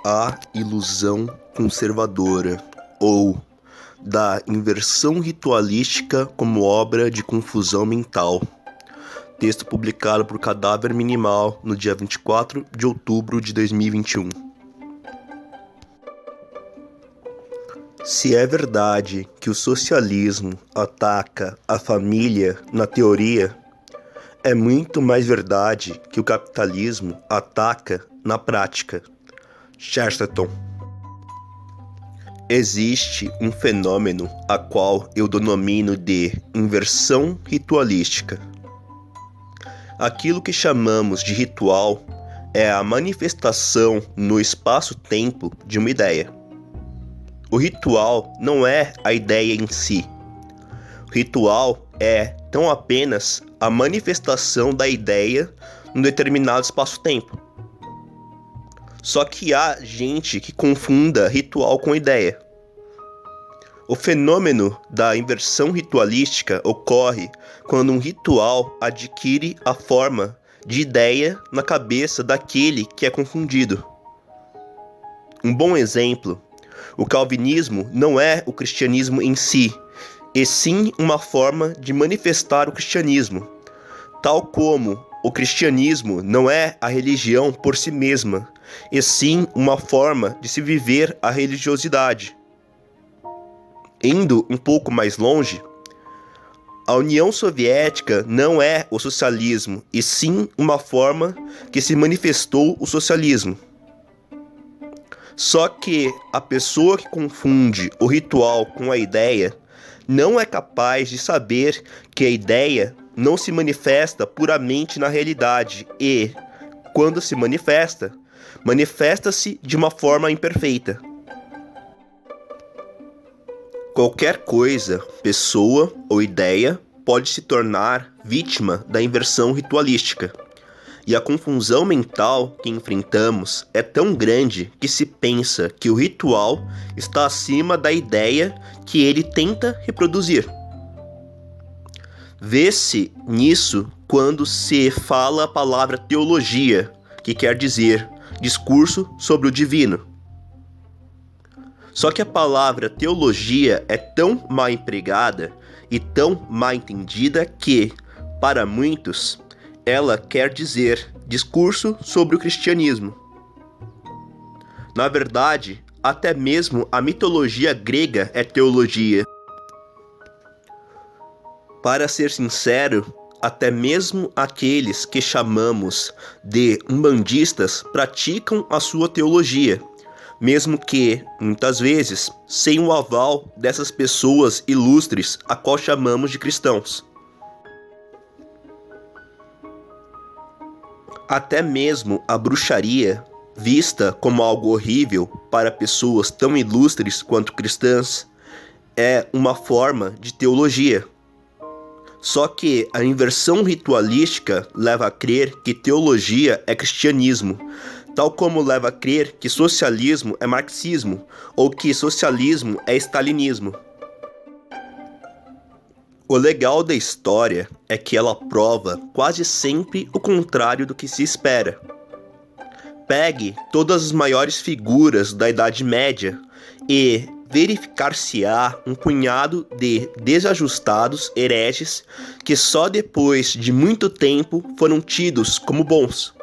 A ilusão conservadora, ou da inversão ritualística como obra de confusão mental. Texto publicado por Cadáver Minimal no dia 24 de outubro de 2021. Se é verdade que o socialismo ataca a família na teoria, é muito mais verdade que o capitalismo ataca na prática. Chesterton. Existe um fenômeno a qual eu denomino de inversão ritualística. Aquilo que chamamos de ritual é a manifestação no espaço-tempo de uma ideia. O ritual não é a ideia em si. O ritual é tão apenas a manifestação da ideia num determinado espaço-tempo. Só que há gente que confunda ritual com ideia. O fenômeno da inversão ritualística ocorre quando um ritual adquire a forma de ideia na cabeça daquele que é confundido. Um bom exemplo: o calvinismo não é o cristianismo em si, e sim uma forma de manifestar o cristianismo, tal como o cristianismo não é a religião por si mesma, e sim uma forma de se viver a religiosidade. Indo um pouco mais longe, a União Soviética não é o socialismo, e sim uma forma que se manifestou o socialismo. Só que a pessoa que confunde o ritual com a ideia não é capaz de saber que a ideia não se manifesta puramente na realidade e, quando se manifesta, manifesta-se de uma forma imperfeita. Qualquer coisa, pessoa ou ideia pode se tornar vítima da inversão ritualística. E a confusão mental que enfrentamos é tão grande que se pensa que o ritual está acima da ideia que ele tenta reproduzir. Vê-se nisso quando se fala a palavra teologia, que quer dizer discurso sobre o divino. Só que a palavra teologia é tão mal empregada e tão mal entendida que, para muitos, ela quer dizer discurso sobre o cristianismo. Na verdade, até mesmo a mitologia grega é teologia. Para ser sincero, até mesmo aqueles que chamamos de umbandistas praticam a sua teologia, mesmo que, muitas vezes, sem o aval dessas pessoas ilustres a qual chamamos de cristãos. Até mesmo a bruxaria, vista como algo horrível para pessoas tão ilustres quanto cristãs, é uma forma de teologia. Só que a inversão ritualística leva a crer que teologia é cristianismo, tal como leva a crer que socialismo é marxismo, ou que socialismo é stalinismo. O legal da história é que ela prova quase sempre o contrário do que se espera. Pegue todas as maiores figuras da Idade Média e verificar-se-á um punhado de desajustados hereges que só depois de muito tempo foram tidos como bons.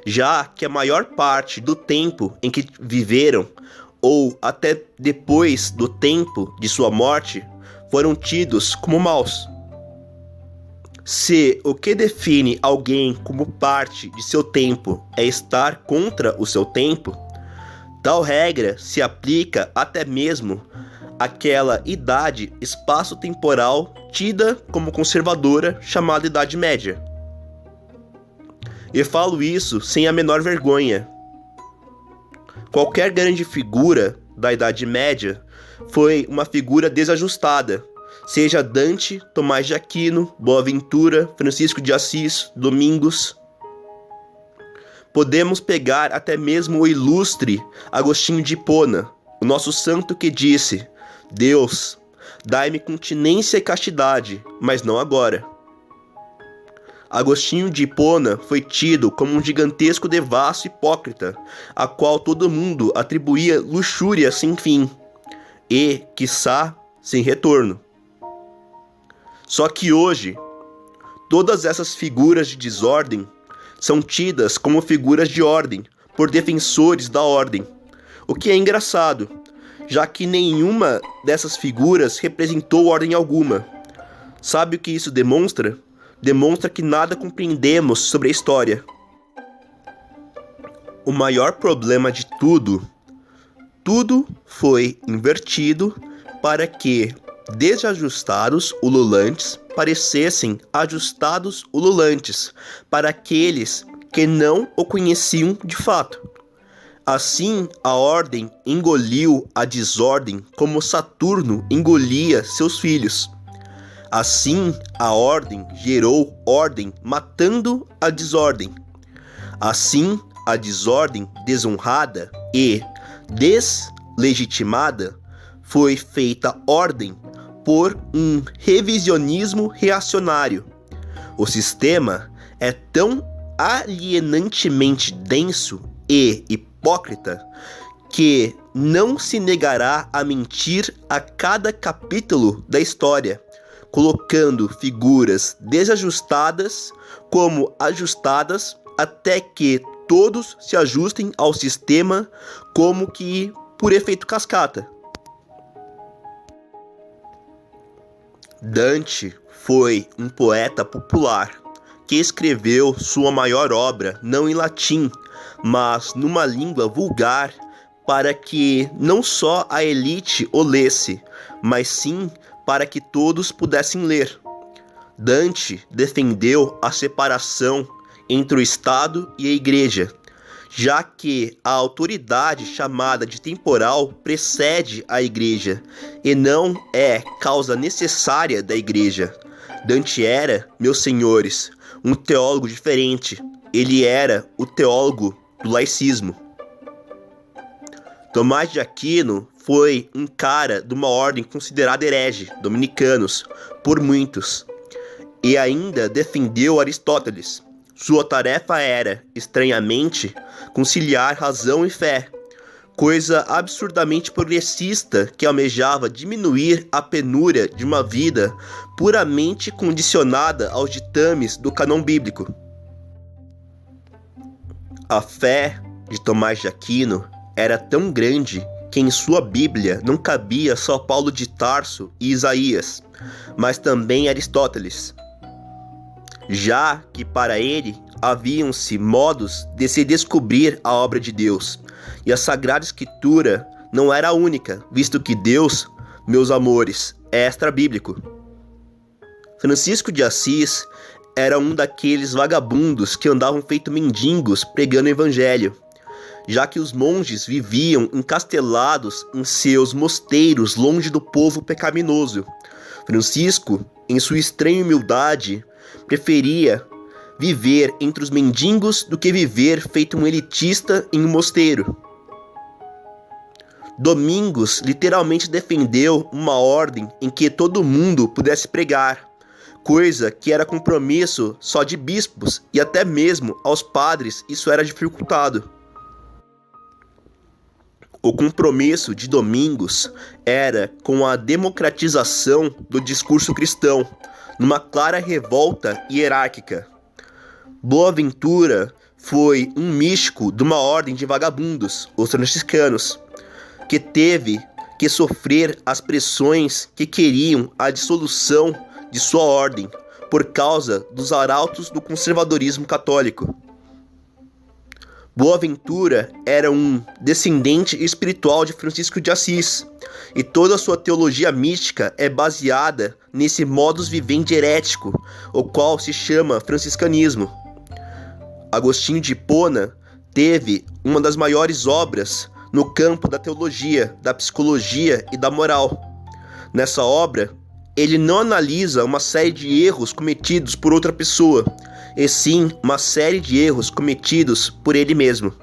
Já que a maior parte do tempo em que viveram, ou até depois do tempo de sua morte, foram tidos como maus. Se o que define alguém como parte de seu tempo é estar contra o seu tempo, tal regra se aplica até mesmo àquela idade espaço-temporal tida como conservadora chamada Idade Média. E falo isso sem a menor vergonha. Qualquer grande figura da Idade Média foi uma figura desajustada, seja Dante, Tomás de Aquino, Boaventura, Francisco de Assis, Domingos. Podemos pegar até mesmo o ilustre Agostinho de Hipona, o nosso santo que disse: Deus, dai-me continência e castidade, mas não agora. Agostinho de Hipona foi tido como um gigantesco devasso hipócrita, a qual todo mundo atribuía luxúria sem fim e, quiçá, sem retorno. Só que hoje, todas essas figuras de desordem são tidas como figuras de ordem por defensores da ordem, o que é engraçado, já que nenhuma dessas figuras representou ordem alguma. Sabe o que isso demonstra? Demonstra que nada compreendemos sobre a história. O maior problema de tudo foi invertido para que desajustados ululantes parecessem ajustados ululantes para aqueles que não o conheciam de fato. Assim, a ordem engoliu a desordem como Saturno engolia seus filhos. Assim, a ordem gerou ordem, matando a desordem. Assim, a desordem desonrada e deslegitimada foi feita ordem por um revisionismo reacionário. O sistema é tão alienantemente denso e hipócrita que não se negará a mentir a cada capítulo da história, colocando figuras desajustadas como ajustadas até que todos se ajustem ao sistema como que por efeito cascata. Dante foi um poeta popular que escreveu sua maior obra não em latim, mas numa língua vulgar para que não só a elite o lesse, mas sim para que todos pudessem ler. Dante defendeu a separação entre o Estado e a Igreja, já que a autoridade chamada de temporal precede a Igreja e não é causa necessária da Igreja. Dante era, meus senhores, um teólogo diferente. Ele era o teólogo do laicismo. Tomás de Aquino foi um cara de uma ordem considerada herege, dominicanos, por muitos, e ainda defendeu Aristóteles. Sua tarefa era, estranhamente, conciliar razão e fé, coisa absurdamente progressista que almejava diminuir a penúria de uma vida puramente condicionada aos ditames do cânon bíblico. A fé de Tomás de Aquino era tão grande que em sua Bíblia não cabia só Paulo de Tarso e Isaías, mas também Aristóteles, já que para ele haviam-se modos de se descobrir a obra de Deus, e a Sagrada Escritura não era a única, visto que Deus, meus amores, é extra-bíblico. Francisco de Assis era um daqueles vagabundos que andavam feito mendigos pregando o evangelho, já que os monges viviam encastelados em seus mosteiros longe do povo pecaminoso. Francisco, em sua estranha humildade, preferia viver entre os mendigos do que viver feito um elitista em um mosteiro. Domingos literalmente defendeu uma ordem em que todo mundo pudesse pregar, coisa que era compromisso só de bispos e até mesmo aos padres isso era dificultado. O compromisso de Domingos era com a democratização do discurso cristão, numa clara revolta hierárquica. Boaventura foi um místico de uma ordem de vagabundos, os franciscanos, que teve que sofrer as pressões que queriam a dissolução de sua ordem por causa dos arautos do conservadorismo católico. Boaventura era um descendente espiritual de Francisco de Assis, e toda a sua teologia mística é baseada nesse modus vivendi herético, o qual se chama franciscanismo. Agostinho de Hipona teve uma das maiores obras no campo da teologia, da psicologia e da moral. Nessa obra, ele não analisa uma série de erros cometidos por outra pessoa, e sim uma série de erros cometidos por ele mesmo.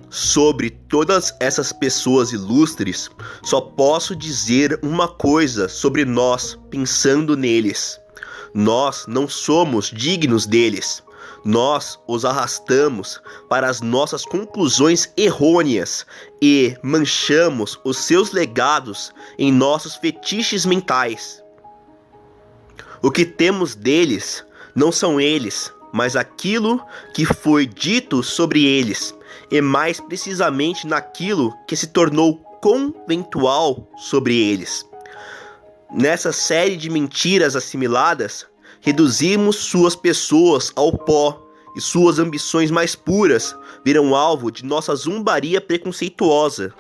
Sobre todas essas pessoas ilustres, só posso dizer uma coisa sobre nós pensando neles. Nós não somos dignos deles. Nós os arrastamos para as nossas conclusões errôneas e manchamos os seus legados em nossos fetiches mentais. O que temos deles não são eles, mas aquilo que foi dito sobre eles, e mais precisamente naquilo que se tornou conventual sobre eles. Nessa série de mentiras assimiladas, reduzimos suas pessoas ao pó e suas ambições mais puras viram alvo de nossa zombaria preconceituosa.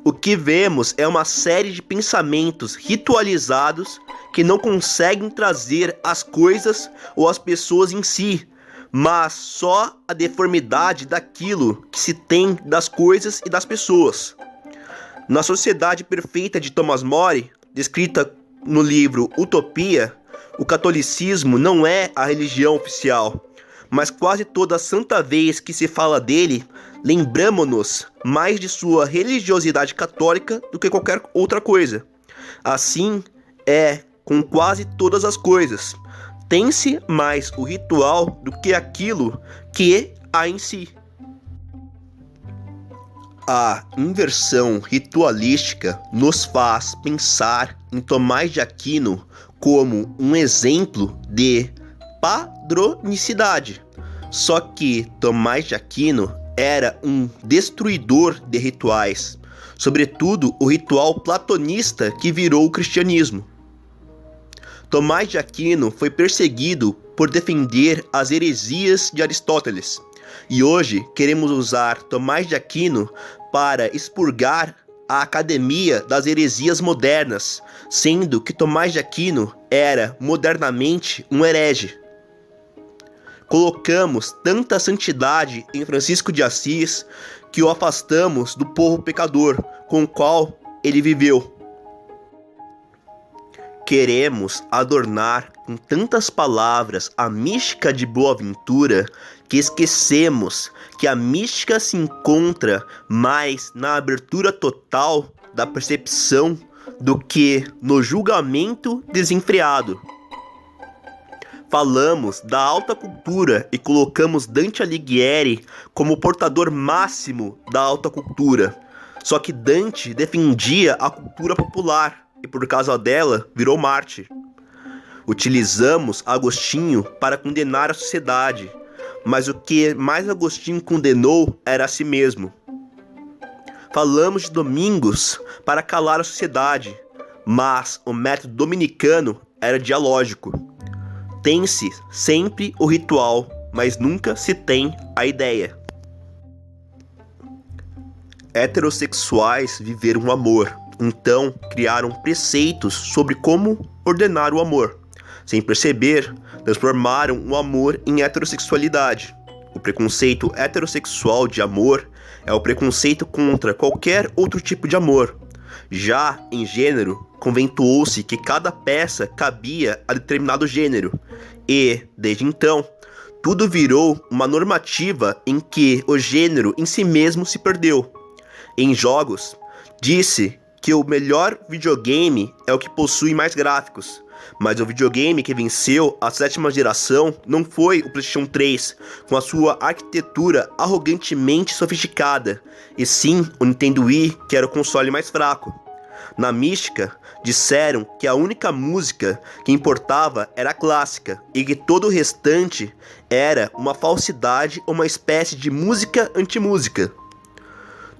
O que vemos é uma série de pensamentos ritualizados que não conseguem trazer as coisas ou as pessoas em si, mas só a deformidade daquilo que se tem das coisas e das pessoas. Na Sociedade Perfeita de Thomas More, descrita no livro Utopia, o catolicismo não é a religião oficial, mas quase toda santa vez que se fala dele, lembramo-nos mais de sua religiosidade católica do que qualquer outra coisa. Assim é com quase todas as coisas. Tem-se mais o ritual do que aquilo que há em si. A inversão ritualística nos faz pensar em Tomás de Aquino como um exemplo de padronicidade. Só que Tomás de Aquino era um destruidor de rituais, sobretudo o ritual platonista que virou o cristianismo. Tomás de Aquino foi perseguido por defender as heresias de Aristóteles, e hoje queremos usar Tomás de Aquino para expurgar a Academia das Heresias Modernas, sendo que Tomás de Aquino era modernamente um herege. Colocamos tanta santidade em Francisco de Assis que o afastamos do povo pecador com o qual ele viveu. Queremos adornar com tantas palavras a mística de Boaventura que esquecemos que a mística se encontra mais na abertura total da percepção do que no julgamento desenfreado. Falamos da alta cultura e colocamos Dante Alighieri como portador máximo da alta cultura. Só que Dante defendia a cultura popular e por causa dela virou mártir. Utilizamos Agostinho para condenar a sociedade, mas o que mais Agostinho condenou era a si mesmo. Falamos de Domingos para calar a sociedade, mas o método dominicano era dialógico. Tem-se sempre o ritual, mas nunca se tem a ideia. Heterossexuais viveram o amor, então criaram preceitos sobre como ordenar o amor. Sem perceber, transformaram o amor em heterossexualidade. O preconceito heterossexual de amor é o preconceito contra qualquer outro tipo de amor. Já em gênero, conventuou-se que cada peça cabia a determinado gênero, e, desde então, tudo virou uma normativa em que o gênero em si mesmo se perdeu. Em jogos, disse que o melhor videogame é o que possui mais gráficos, mas o videogame que venceu a 7ª geração não foi o PlayStation 3, com a sua arquitetura arrogantemente sofisticada, e sim o Nintendo Wii, que era o console mais fraco. Na mística, disseram que a única música que importava era a clássica, e que todo o restante era uma falsidade ou uma espécie de música antimúsica.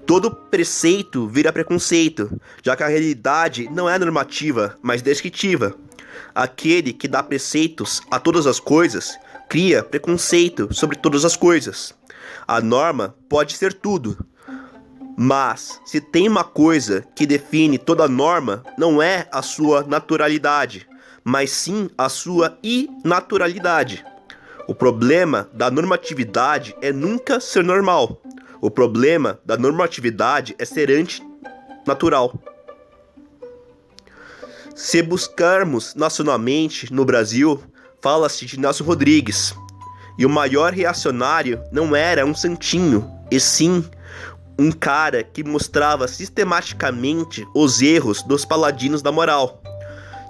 Todo preceito vira preconceito, já que a realidade não é normativa, mas descritiva. Aquele que dá preceitos a todas as coisas, cria preconceito sobre todas as coisas. A norma pode ser tudo, mas se tem uma coisa que define toda norma, não é a sua naturalidade, mas sim a sua inaturalidade. O problema da normatividade é nunca ser normal. O problema da normatividade é ser antinatural. Se buscarmos nacionalmente no Brasil, fala-se de Nelson Rodrigues. E o maior reacionário não era um santinho, e sim um cara que mostrava sistematicamente os erros dos paladinos da moral.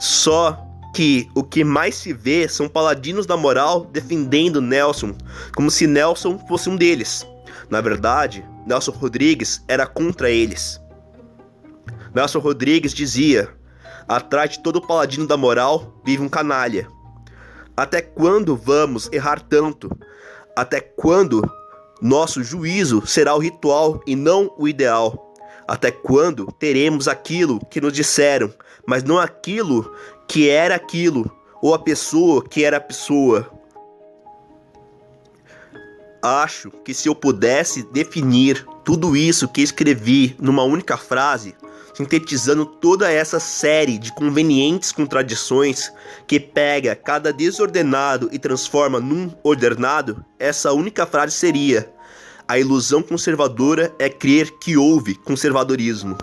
Só que o que mais se vê são paladinos da moral defendendo Nelson, como se Nelson fosse um deles. Na verdade, Nelson Rodrigues era contra eles. Nelson Rodrigues dizia: atrás de todo paladino da moral vive um canalha. Até quando vamos errar tanto? Até quando nosso juízo será o ritual e não o ideal? Até quando teremos aquilo que nos disseram, mas não aquilo que era aquilo, ou a pessoa que era a pessoa? Acho que se eu pudesse definir tudo isso que escrevi numa única frase, sintetizando toda essa série de convenientes contradições que pega cada desordenado e transforma num ordenado, essa única frase seria: a ilusão conservadora é crer que houve conservadorismo.